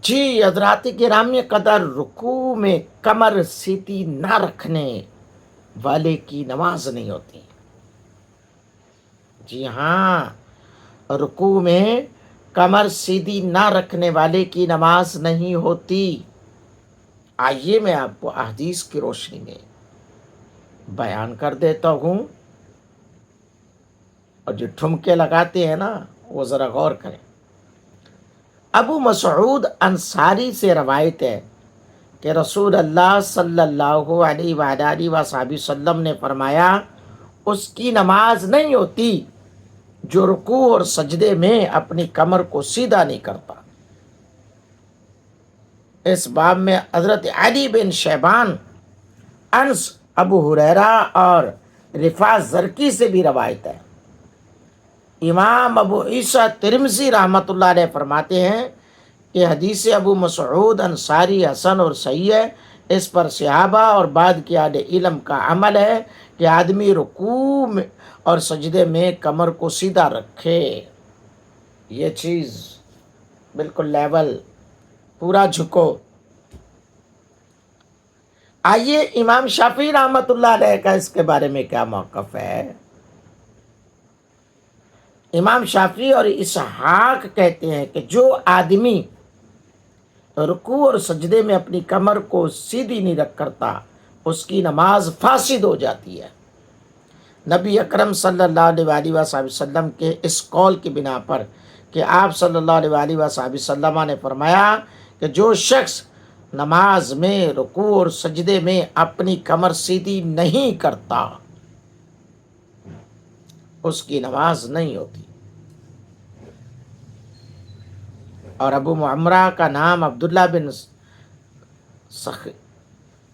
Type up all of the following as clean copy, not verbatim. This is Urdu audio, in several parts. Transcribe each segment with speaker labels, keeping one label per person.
Speaker 1: جی حضرات گرامی قدر، رکوع میں کمر سیدھی نہ رکھنے والے کی نماز نہیں ہوتی۔ جی ہاں، رکوع میں کمر سیدھی نہ رکھنے والے کی نماز نہیں ہوتی۔ آئیے میں آپ کو احادیث کی روشنی میں بیان کر دیتا ہوں، اور جو ٹھمکے لگاتے ہیں نا وہ ذرا غور کریں۔ ابو مسعود انصاری سے روایت ہے کہ رسول اللہ صلی اللہ علیہ وآلہ وصحبہ وسلم نے فرمایا، اس کی نماز نہیں ہوتی جو رکوع اور سجدے میں اپنی کمر کو سیدھا نہیں کرتا۔ اس باب میں حضرت علی بن شیبان، انس، ابو ہریرہ اور رفاع زرقی سے بھی روایت ہے۔ امام ابو عیسیٰ ترمذی رحمۃ اللہ علیہ فرماتے ہیں کہ حدیث ابو مسعود انصاری حسن اور صحیح ہے۔ اس پر صحابہ اور بعد کے اہل علم کا عمل ہے کہ آدمی رکوع میں اور سجدے میں کمر کو سیدھا رکھے، یہ چیز بالکل لیول، پورا جھکو۔ آئیے امام شافعی رحمۃ اللہ علیہ کا اس کے بارے میں کیا موقف ہے۔ امام شافعی اور اسحاق کہتے ہیں کہ جو آدمی رکوع اور سجدے میں اپنی کمر کو سیدھی نہیں رکھ کرتا، اس کی نماز فاسد ہو جاتی ہے۔ نبی اکرم صلی اللہ علیہ وآلہ وسلم کے اس قول کی بنا پر کہ آپ صلی اللہ علیہ وآلہ وسلم نے فرمایا کہ جو شخص نماز میں رکوع اور سجدے میں اپنی کمر سیدھی نہیں کرتا، اس کی نماز نہیں ہوتی۔ اور ابو معمرہ کا نام عبداللہ بن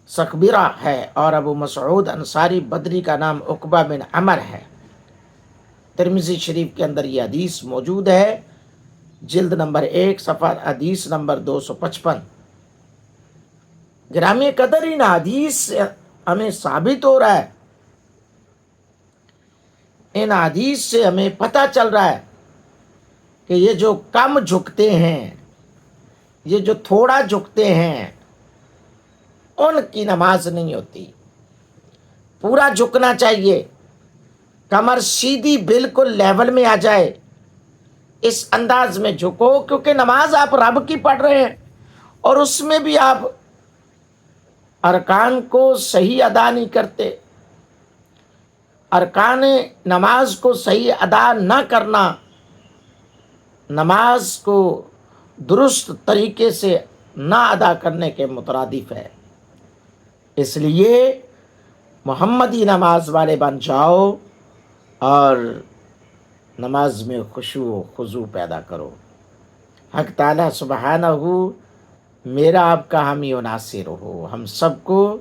Speaker 1: سخبرہ ہے، اور ابو مسعود انصاری بدری کا نام عقبہ بن عمر ہے۔ ترمذی شریف کے اندر یہ حدیث موجود ہے، جلد نمبر 1 صفحہ حدیث نمبر 255۔ گرامی قدر، ان حدیث سے ہمیں ثابت ہو رہا ہے، ان حدیث سے ہمیں پتہ چل رہا ہے کہ یہ جو کم جھکتے ہیں، یہ جو تھوڑا جھکتے ہیں، ان کی نماز نہیں ہوتی۔ پورا جھکنا چاہیے، کمر سیدھی بالکل لیول میں آ جائے، اس انداز میں جھکو، کیونکہ نماز آپ رب کی پڑھ رہے ہیں، اور اس میں بھی آپ ارکان کو صحیح ادا نہیں کرتے۔ ارکان نماز کو صحیح ادا نہ کرنا نماز کو درست طریقے سے نہ ادا کرنے کے مترادف ہے۔ اس لیے محمدی نماز والے بن جاؤ اور نماز میں خشوع و خضوع پیدا کرو۔ حق تعالیٰ سبحانہ میرا آپ کا حامی و ناصر ہو، ہم سب کو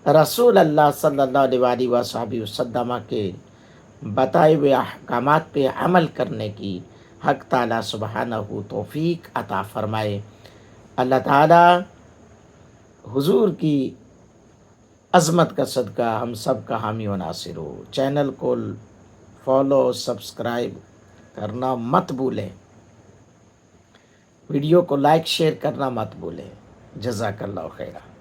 Speaker 1: رسول اللہ صلی اللہ علیہ وآلہ وسلم کے بتائے ہوئے احکامات پہ عمل کرنے کی حق تعالیٰ سبحانہ توفیق عطا فرمائے۔ اللہ تعالیٰ حضور کی عظمت کا صدقہ ہم سب کا حامی و ناصر ہو۔ چینل کو فالو سبسکرائب کرنا مت بھولیں، ویڈیو کو لائک شیئر کرنا مت بھولیں۔ جزاک اللہ خیرہ۔